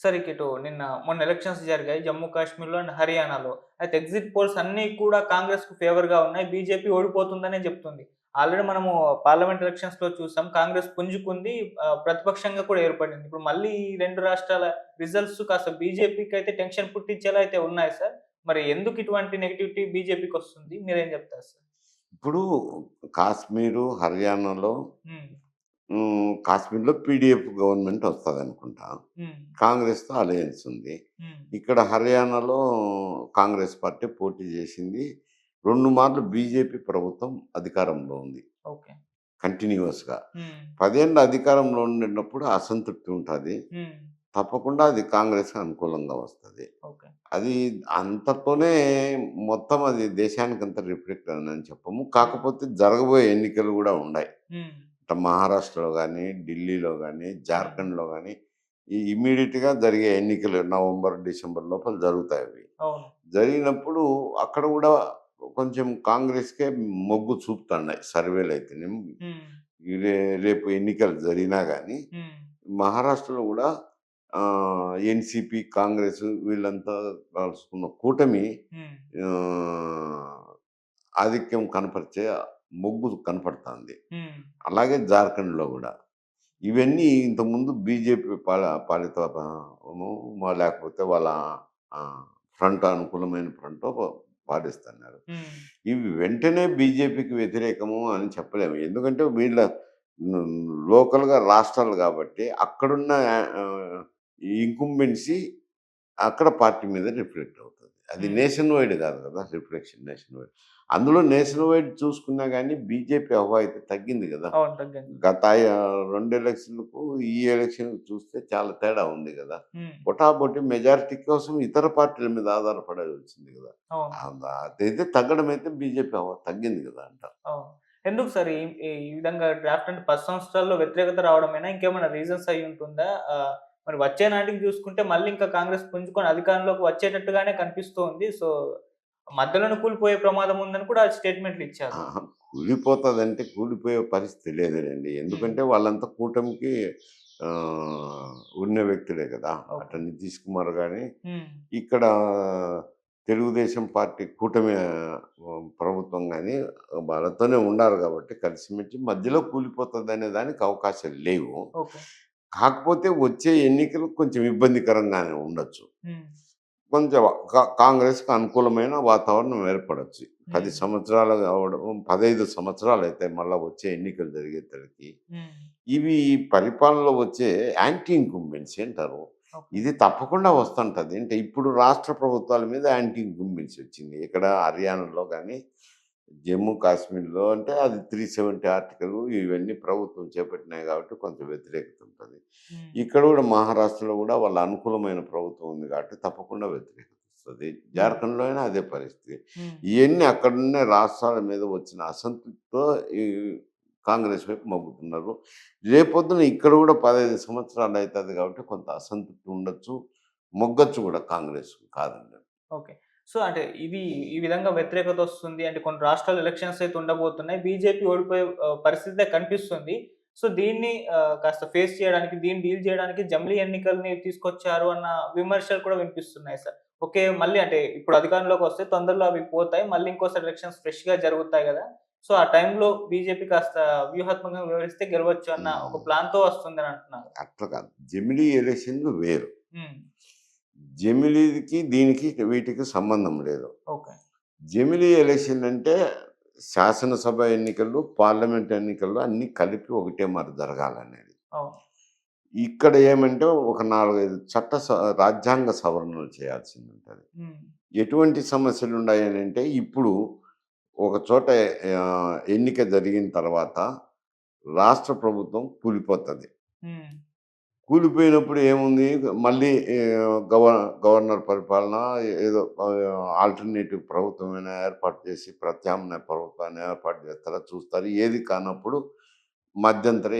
సరే ఇటు మొన్న ఎలక్షన్స్ జరిగాయి జమ్మూ కాశ్మీర్‌లో అండ్ హర్యానాలో. అయితే ఎగ్జిట్ పోల్స్ అన్నీ కూడా కాంగ్రెస్‌కు ఫేవర్‌గా ఉన్నాయి. బీజేపీ ఓడిపోతుందనే చెప్తుంది. ఆల్రెడీ మనము పార్లమెంట్ ఎలక్షన్స్‌లో చూసాం. కాంగ్రెస్ పుంజుకుంది. ప్రతిపక్షంగా కూడా ఏర్పడింది. ఇప్పుడు మళ్ళీ ఈ 2 రాష్ట్రాల రిజల్ట్స్ కాస్త బీజేపీకైతే టెన్షన్ పుట్టించేలా అయితే ఉన్నాయి సార్. మరి ఎందుకు ఇటువంటి నెగటివిటీ బీజేపీకొస్తుంది? మీరేం చెప్తారు సార్? ఇప్పుడు కాశ్మీరు, హర్యానాలో హ్మ్. కాశ్మీర్‌లో పీడీఎఫ్ గవర్నమెంట్ వస్తదనుకుంటా. హ్మ్. కాంగ్రెస్‌తో అలయన్స్ ఉంది. హ్మ్. ఇక్కడ హర్యానాలో కాంగ్రెస్ పార్టీ పోటీ చేసింది. 2 మార్లు బీజేపీ ప్రభుత్వం అధికారంలో ఉంది ఓకే. కంటిన్యూయస్‌గా. హ్మ్. 10 ఏళ్ళు అధికారంలో ఉండినప్పుడు అసంతృప్తి ఉంటది. హ్మ్. తప్పకుండా అది కాంగ్రెస్‌కి అనుకూలంగా వస్తది. ఓకే. అది అంతతోనే మొత్తం అది దేశానికంతా రిఫ్లెక్ట్ అయిందని చెప్పము. హ్మ్. కాకపోతే జరగబోయే ఎన్నికలు గూడా ఉండాయి. హ్మ్. ఇట్ట మహారాష్ట్రలో గాని, ఢిల్లీలో గాని, హ్మ్. జార్ఖండ్‌లో గాని ఈ ఇమ్మీడియేట్‌గా జరిగే ఎన్నికలు నవంబర్, డిసెంబర్ లోపల జరుగుతాయవి. అవును. జరిగినప్పుడు అక్కడ గూడా కొంచెం కాంగ్రెస్‌కే మొగ్గు చూపుతున్నాయి సర్వేలయితేనేమి. హ్మ్. ఈ రేపు ఎన్నికలు జరిగినా గాని, హ్మ్. మహారాష్ట్రలో గూడా ఎన్‌సీపీ, కాంగ్రెస్ వీళ్ళంతా కలుసుకున్న కూటమి హ్మ్. ఆహ్, ఆధిక్యం కనపరిచే మొగ్గు కనపడతాంది. హ్మ్. అలాగే జార్ఖండ్‌లో గూడా. ఇవన్నీ ఇంతకుముందు బీజేపీ పాలిత లేకపోతే వాళ్ళ ఆహ్, ఫ్రంట్ అనుకూలమైన ఫ్రంటో పాలిస్తున్నారు. హ్మ్. ఇవి వెంటనే బీజేపీకి వ్యతిరేకము అని చెప్పలేము. ఎందుకంటే వీళ్ళ హ్మ్, లోకల్‌గా రాష్ట్రాలు గాబట్టి అక్కడున్న ఇంకుంబెన్సీ అక్కడ పార్టీ మీద రిఫ్లెక్ట్ అవుతది. అది హ్మ్. నేషన్ వైడ్ గాదు గదా! Reflection nation wide. అందులో నేషన్ వైడ్ చూసుకున్నా గాని బీజేపీ హవా అయితే తగ్గింది గదా! అవును. తగ్గింది. గత 2 ఎలక్షన్‌లకు ఈ ఎలక్షన్‌కి చూస్తే చాలా తేడా ఉంది గదా! హ్మ్. పొటాబొటి మెజారిటీ కోసం ఇతర పార్టీల మీద ఆధారపడాల్సింది గదా! అవును. అదైతే తగ్గడం అయితే బీజేపీ హవా తగ్గింది గదా! అంటారు. అవును. ఎందుకు సార్ ఈ ఈ ఈ విధంగా డ్రాఫ్ట్ అంటే 10 సంవత్సరాల్లో వ్యతిరేకత రావడమేనా? ఇంకేమైనా రీజన్స్ అయ్యుంటుందా? మరి వచ్చే నాటికి చూసుకుంటే మళ్ళీ ఇంకా కాంగ్రెస్ పుంజుకొని అధికారంలోకి వచ్చేటట్టుగానే కనిపిస్తోంది. సో, మధ్యలోనే కూలిపోయే ప్రమాదం ఉందని కూడా స్టేట్‌మెంట్‌లిచ్చారు. అహా! కూలిపోతదంటే కూలిపోయే పరిస్థితి లేదులెండి. హ్మ్. ఎందుకంటే వాళ్ళంతా కూటమికి ఉన్న వ్యక్తులే గదా! అటు ఓకే. నితీష్ కుమార్ గాని, హ్మ్. ఇక్కడ తెలుగుదేశం పార్టీ కూటమి ప్రభుత్వం గాని వాళ్ళతోనే ఉండారు గాబట్టి కలిసిమెలిసి మధ్యలో కూలిపోతదనే దానికి అవకాశాలు లేవు. ఓకే. కాకపోతే వచ్చే ఎన్నికలు కొంచెం ఇబ్బందికరంగానే ఉండొచ్చు. హ్మ్. కొంచెం కాంగ్రెస్‌కి అనుకూలమైన వాతావరణం ఏర్పడొచ్చు. 10 హ్మ్. సంవత్సరాలు కావడం 15 సంవత్సరాలయితాయి మళ్ళా వచ్చే ఎన్నికలు జరిగేసరికి. హ్మ్. ఇవి పరిపాలనలో వచ్చే యాంటీ ఇన్కంబెన్సీ అంటారు. ఓకే. ఇది తప్పకుండా వస్తుంటది. అంటే ఇప్పుడు రాష్ట్ర ప్రభుత్వాల మీద యాంటీ ఇన్కంబెన్సీ వచ్చింది. ఇక్కడ హర్యానాలో గాని, జమ్మూ కాశ్మీర్‌లో అంటే అది 370 ఆర్టికల్ ఇవన్నీ ప్రభుత్వం చేపట్టినాయి కాబట్టి కొంచెం వ్యతిరేకత ఉంటది. హ్మ్. ఇక్కడ గూడా మహారాష్ట్రలో గూడా వాళ్ళ అనుకూలమైన ప్రభుత్వం ఉంది కాబట్టి తప్పకుండా వ్యతిరేకత వస్తది. హ్మ్. జార్ఖండ్‌లో అయినా అదే పరిస్థితి. హ్మ్. ఇయన్నీ అక్కడున్న రాష్ట్రాల మీద వచ్చిన అసంతృప్తితో ఈ కాంగ్రెస్ వైపు మొగ్గుతున్నారు. రేపొద్దున ఇక్కడ గూడా 15 సంవత్సరాలు అయితది కాబట్టి కొంత అసంతృప్తి ఉండొచ్చు. మొగ్గొచ్చు గూడా కాంగ్రెస్ కాదండి. ఓకే. సో, అంటే ఇది ఈ విధంగా వ్యతిరేకతొస్తుంది అంటే కొన్ని రాష్ట్రాల్లో ఎలక్షన్స్ అయితే ఉండబోతున్నాయి. బీజేపీ ఓడిపోయే పరిస్థితే కనిపిస్తుంది. సో, దీన్ని కాస్త ఫేస్ చేయడానికి, దీన్ని డీల్ చేయడానికి జమిలీ ఎన్నికల్ని తీసుకొచ్చారు అన్న విమర్శలు కూడా వినిపిస్తున్నాయి సార్. ఓకే. మళ్ళీ అంటే ఇప్పుడు అధికారంలోకొస్తే తొందరలో అవి పోతాయి. మళ్ళీ ఇంకోసారి ఎలక్షన్స్ ఫ్రెష్‌గా జరుగుతాయి గదా! సో, ఆ టైంలో బీజేపీ కాస్త వ్యూహాత్మకంగా వ్యవహరిస్తే గెలవచ్చు అన్న ఒక హ్మ్. ప్లాన్‌తో వస్తుందని అంటున్నారు. అట్లా కాదు. జమిలీ ఎలక్షన్‌లు వేరు. హ్మ్. జమిలీకి, దీనికి వీటికి సంబంధం లేదు. ఓకే. జమిలీ ఎలక్షన్ అంటే శాసనసభ ఎన్నికలు, పార్లమెంట్ ఎన్నికలు అన్నీ కలిపి ఒకటే మారి జరగాలనేది. అవును. ఇక్కడ ఏమంటే ఒక 4, 5 రాజ్యాంగ సవరణలు చేయాల్సిందుంటది. హ్మ్. ఎటువంటి సమస్యలున్నాయనంటే ఇప్పుడు ఒక చోట ఎన్నిక జరిగిన తర్వాత రాష్ట్ర ప్రభుత్వం కూలిపోతది. హ్మ్. కూలిపోయినప్పుడు ఏముంది మళ్ళీ గవర్నర్ పరిపాలన ఏదో ఆల్టర్‌నేటివ్ ప్రభుత్వమైనా ఏర్పాటు చేసి ప్రత్యామ్నాయ ప్రభుత్వాన్ని ఏర్పాటు చేస్తారా చూస్తారు. ఏది కానప్పుడు మధ్యంతర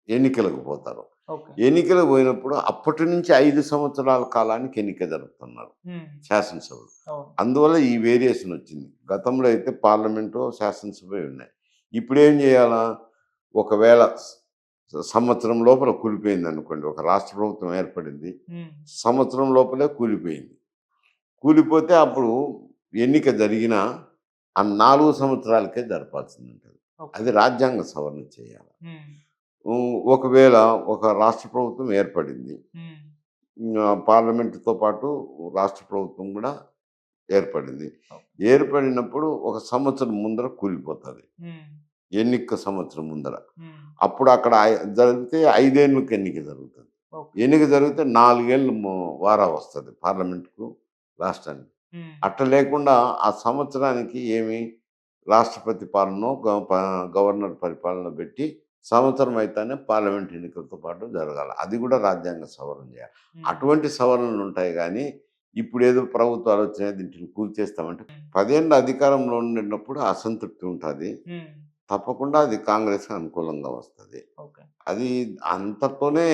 ఎన్నికలకు పోతారు. ఓకే. ఎన్నికలకు పోయినప్పుడు అప్పటి నుంచి 5 సంవత్సరాల కాలానికి ఎన్నిక జరుపుతున్నారు హ్మ్. శాసనసభలు. అవును. అందువల్ల ఈ వేరియేషన్ వచ్చింది. గతంలో అయితే పార్లమెంటో, శాసనసభే ఉన్నాయి. ఇప్పుడేం చేయాలా? ఒకవేళ సంవత్సరం లోపల కూలిపోయింది అనుకోండి. ఒక రాష్ట్ర ప్రభుత్వం ఏర్పడింది. హ్మ్. సంవత్సరం లోపలే కూలిపోయింది. కూలిపోతే అప్పుడు ఎన్నిక జరిగినా ఆ 4 సంవత్సరాలకే జరపాల్సిందుంటది. ఓకే. అది రాజ్యాంగ సవరణ చేయాలి. హ్మ్. ఒకవేళ ఒక రాష్ట్ర ప్రభుత్వం ఏర్పడింది. హ్మ్. పార్లమెంట్‌తో పాటు రాష్ట్ర ప్రభుత్వం గూడా ఏర్పడింది. ఓకే. ఏర్పడినప్పుడు ఒక సంవత్సరం ముందర కూలిపోతది. హ్మ్. ఎన్నిక సంవత్సరం ముందర. హ్మ్. అప్పుడు అక్కడ జరిగితే 5 ఏళ్ళకి ఎన్నిక జరుగుతది. ఓకే. ఎన్నిక జరిగితే 4 ఏళ్ళు వారా వస్తది పార్లమెంట్‌కు, రాష్ట్రానికి. హ్మ్. అట్లా లేకుండా ఆ సంవత్సరానికి ఏమి రాష్ట్రపతి పాలనో, గవర్నర్ పరిపాలన పెట్టి సంవత్సరం అయితేనే పార్లమెంట్ ఎన్నికలతో పాటు జరగాల. అది కూడా రాజ్యాంగ సవరణ చేయాలి. హ్మ్. అటువంటి సవరణలుంటాయి గానీ, ఇప్పుడేదో ప్రభుత్వాలు వచ్చినాయి దీంటిని కూల్చేస్తామంటే, హ్మ్. 10 ఏళ్ళు అధికారంలో ఉండినప్పుడు అసంతృప్తి ఉంటది. హ్మ్. తప్పకుండా అది కాంగ్రెస్‌కి అనుకూలంగా వస్తది. ఓకే. అది అంతతోనే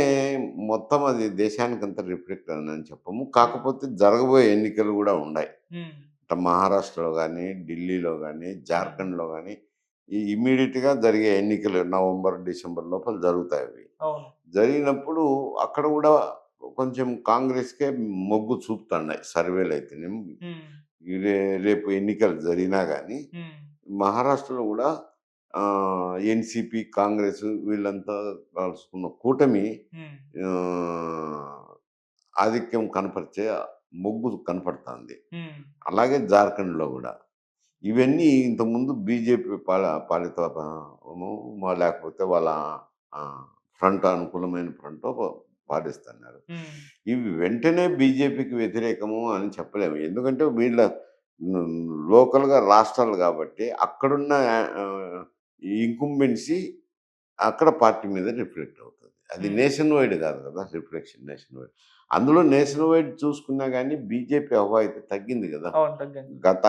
మొత్తం అది దేశానికంతా రిఫ్లెక్ట్ అయిందని చెప్పము. హ్మ్. కాకపోతే జరగబోయే ఎన్నికలు గూడా ఉన్నాయి. హ్మ్. ఇట్లా మహారాష్ట్రలో గానీ, ఢిల్లీలో గానీ, హ్మ్. జార్ఖండ్‌లో గానీ, ఈ ఇమ్మీడియేట్‌గా జరిగే ఎన్నికలు నవంబర్, డిసెంబర్ లోపల జరుగుతాయవి. అవును. జరిగినప్పుడు అక్కడ గూడా కొంచెం కాంగ్రెస్‌కే మొగ్గు చూపుతున్నాయి సర్వేలయితేనేమి. హ్మ్. ఈ రేపు ఎన్నికలు జరిగినా గానీ, హ్మ్. మహారాష్ట్రలో గూడా ఎన్‌సీపీ, కాంగ్రెస్ వీళ్ళంతా కలుసుకున్న కూటమి హ్మ్. ఆహ్, ఆధిక్యం కనపరిచే మొగ్గు కనపడతాంది. హ్మ్. అలాగే జార్ఖండ్‌లో గూడా. ఇవన్నీ ఇంతకుముందు బీజేపీ పాలిత లేకపోతే వాళ్ళ ఆహ్, ఫ్రంట్ అనుకూలమైన ఫ్రంటో పాటిస్తున్నారు. హ్మ్. ఇవి వెంటనే బీజేపీకి వ్యతిరేకము అని చెప్పలేము. ఎందుకంటే వీళ్ళ లోకల్‌గా రాష్ట్రాలు గాబట్టి అక్కడున్న ఇంకుంబెన్సీ అక్కడ పార్టీ మీద రిఫ్లెక్ట్ అవుతది. అది హ్మ్. నేషన్ వైడ్ గాదు గదా! Reflection nation wide. అందులో నేషన్ వైడ్ చూసుకున్నా గానీ బీజేపీ హవా అయితే తగ్గింది గదా! అవును. తగ్గింది. గత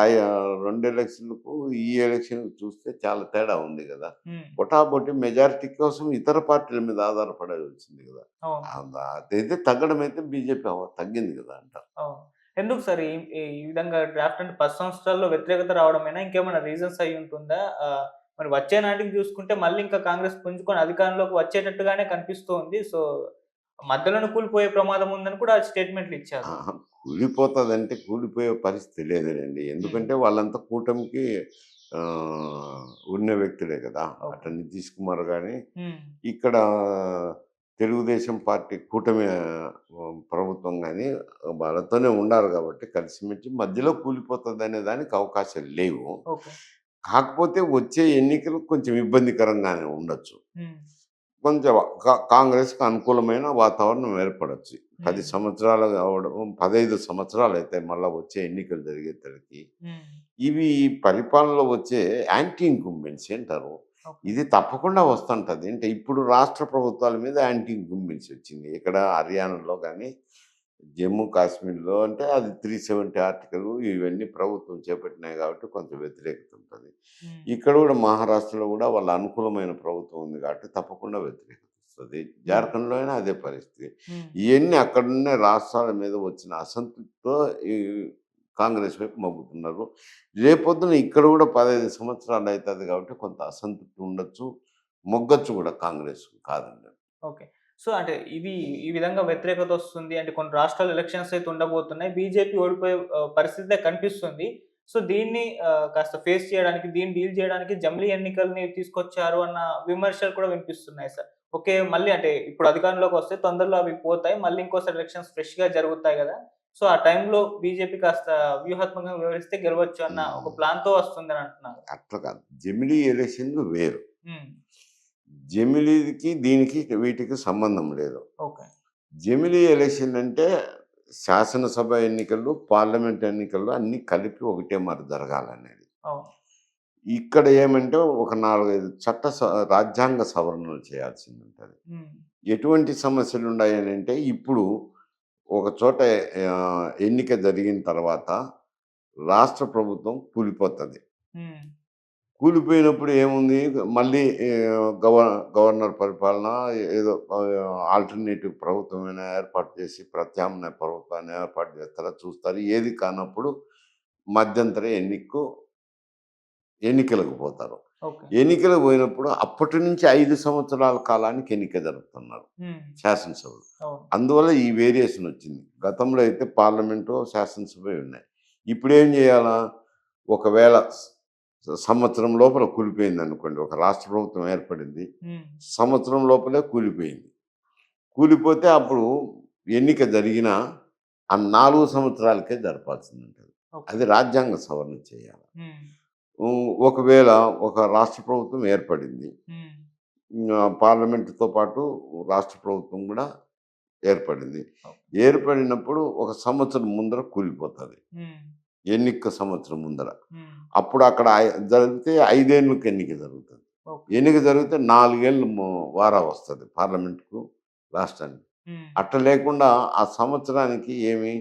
2 ఎలక్షన్‌లకు ఈ ఎలక్షన్‌కి చూస్తే చాలా తేడా ఉంది గదా! హ్మ్. పొటాపోటీ మెజారిటీ కోసం ఇతర పార్టీల మీద ఆధారపడాల్సింది గదా! అవును. అదైతే తగ్గడం అయితే బీజేపీ హవా తగ్గింది గదా! అంట. అవును. ఎందుకు సార్ ఈ ఈ ఈ విధంగా డ్రాఫ్ట్ అంటే 10 సంవత్సరాల్లో వ్యతిరేకత రావడమేనా? ఇంకేమైనా రీజన్స్ అయ్యుంటుందా? మరి వచ్చే నాటికి చూసుకుంటే మళ్ళీ ఇంకా కాంగ్రెస్ పుంజుకొని అధికారంలోకి వచ్చేటట్టుగానే కనిపిస్తోంది. సో, మధ్యలోనే కూలిపోయే ప్రమాదం ఉందని కూడా స్టేట్‌మెంట్‌లిచ్చారు. అహా! కూలిపోతదంటే కూలిపోయే పరిస్థితి లేదులెండి. హ్మ్. ఎందుకంటే వాళ్ళంతా కూటమికి ఉన్న వ్యక్తులే గదా! ఓకే. అటు నితీష్ కుమార్ గాని, హ్మ్. ఇక్కడ తెలుగుదేశం పార్టీ కూటమి ప్రభుత్వం గాని వాళ్ళతోనే ఉండారు గాబట్టి కలిసిమెలిసి మధ్యలో కూలిపోతదనే దానికి అవకాశాలు లేవు. ఓకే. కాకపోతే వచ్చే ఎన్నికలు కొంచెం ఇబ్బందికరంగానే ఉండొచ్చు. హ్మ్. కొంచెం కాంగ్రెస్‌కి అనుకూలమైన వాతావరణం ఏర్పడొచ్చు. 10 హ్మ్. సంవత్సరాలు కావడం 15 సంవత్సరాలయితాయి మళ్ళా వచ్చే ఎన్నికలు జరిగేసరికి. హ్మ్. ఇవి పరిపాలనలో వచ్చే యాంటీ ఇన్కంబెన్సీ అంటారు. ఓకే. ఇది తప్పకుండా వస్తుంటది. అంటే ఇప్పుడు రాష్ట్ర ప్రభుత్వాల మీద యాంటీ ఇన్కంబెన్సీ వచ్చింది. ఇక్కడ హర్యానాలో గాని, జమ్మూ కాశ్మీర్‌లో అంటే అది 370 ఆర్టికల్ ఇవన్నీ ప్రభుత్వం చేపట్టినాయి కాబట్టి కొంచెం వ్యతిరేకత ఉంటది. హ్మ్. ఇక్కడ గూడా మహారాష్ట్రలో గూడా వాళ్ళ అనుకూలమైన ప్రభుత్వం ఉంది కాబట్టి తప్పకుండా వ్యతిరేకత వస్తది. హ్మ్. జార్ఖండ్‌లో అయినా అదే పరిస్థితి. హ్మ్. ఇయన్నీ అక్కడున్న రాష్ట్రాల మీద వచ్చిన అసంతృప్తితో ఈ కాంగ్రెస్ వైపు మగ్గుతున్నారు. రేపొద్దున ఇక్కడ గూడా 15 సంవత్సరాలు అయితది కాబట్టి కొంత అసంతృప్తి ఉండొచ్చు. మొగ్గొచ్చు గూడా కాంగ్రెస్ కాదండి. ఓకే. సో, అంటే ఇది ఈ విధంగా వ్యతిరేకతొస్తుంది అంటే కొన్ని రాష్ట్రాల్లో ఎలక్షన్స్ అయితే ఉండబోతున్నాయి. బీజేపీ ఓడిపోయే పరిస్థితే కనిపిస్తుంది. సో, దీన్ని కాస్త ఫేస్ చేయడానికి, దీన్ని డీల్ చేయడానికి జమిలీ ఎన్నికల్ని తీసుకొచ్చారు అన్న విమర్శలు కూడా వినిపిస్తున్నాయి సార్. ఓకే. మళ్ళీ అంటే ఇప్పుడు అధికారంలోకొస్తే తొందరలో అవి పోతాయి. మళ్ళీ ఇంకోసారి ఎలక్షన్స్ ఫ్రెష్‌గా జరుగుతాయి గదా! సో, ఆ టైంలో బీజేపీ కాస్త వ్యూహాత్మకంగా వ్యవహరిస్తే గెలవచ్చు అన్న ఒక హ్మ్. ప్లాన్‌తో వస్తుందని అంటున్నారు. అట్లా కాదు. జమిలీ ఎలక్షన్‌లు వేరు. హ్మ్. జమిలీకి, దీనికి వీటికి సంబంధం లేదు. ఓకే. జమిలీ ఎలక్షన్ అంటే శాసనసభ ఎన్నికలు, పార్లమెంట్ ఎన్నికలు అన్నీ కలిపి ఒకటే మారి జరగాలనేది. అవును. ఇక్కడ ఏమంటే ఒక 4, 5 రాజ్యాంగ సవరణలు చేయాల్సిందుంటది. హ్మ్. ఎటువంటి సమస్యలున్నాయనంటే ఇప్పుడు ఒక చోట ఎన్నిక జరిగిన తర్వాత రాష్ట్ర ప్రభుత్వం కూలిపోతది. హ్మ్. కూలిపోయినప్పుడు ఏముంది మళ్ళీ గవర్నర్ పరిపాలన ఏదో ఆల్టర్‌నేటివ్ ప్రభుత్వమైనా ఏర్పాటు చేసి ప్రత్యామ్నాయ ప్రభుత్వాన్ని ఏర్పాటు చేస్తారా చూస్తారు. ఏది కానప్పుడు మధ్యంతర ఎన్నికలకు పోతారు. ఓకే. ఎన్నికలు పోయినప్పుడు అప్పటి నుంచి 5 సంవత్సరాల కాలానికి ఎన్నిక జరుపుతున్నారు హ్మ్. శాసనసభలు. అవును. అందువల్ల ఈ వేరియేషన్ వచ్చింది. గతంలో అయితే పార్లమెంటో, శాసనసభే ఉన్నాయి. ఇప్పుడేం చేయాలా? ఒకవేళ సంవత్సరం లోపల కూలిపోయిందనుకోండి. ఒక రాష్ట్ర ప్రభుత్వం ఏర్పడింది. హ్మ్. సంవత్సరం లోపలే కూలిపోయింది. కూలిపోతే అప్పుడు ఎన్నిక జరిగినా ఆ 4 సంవత్సరాలకే జరపాల్సిందుంటది. ఓకే. అది రాజ్యాంగ సవరణ చేయాలి. హ్మ్. ఒకవేళ ఒక రాష్ట్ర ప్రభుత్వం ఏర్పడింది. హ్మ్. పార్లమెంట్‌తో పాటు రాష్ట్ర ప్రభుత్వం గూడా ఏర్పడింది. ఓకే. ఏర్పడినప్పుడు ఒక సంవత్సరం ముందర కూలిపోతది. హ్మ్. ఎన్నిక సంవత్సరం ముందర. హ్మ్. అప్పుడు అక్కడ జరిగితే 5 ఏళ్ళకి ఎన్నిక జరుగుతది. ఓకే. ఎన్నిక జరిగితే 4 ఏళ్ళు వారా వస్తది పార్లమెంట్‌కు, రాష్ట్రానికి. హ్మ్. అట్లా లేకుండా ఆ సంవత్సరానికి ఏమి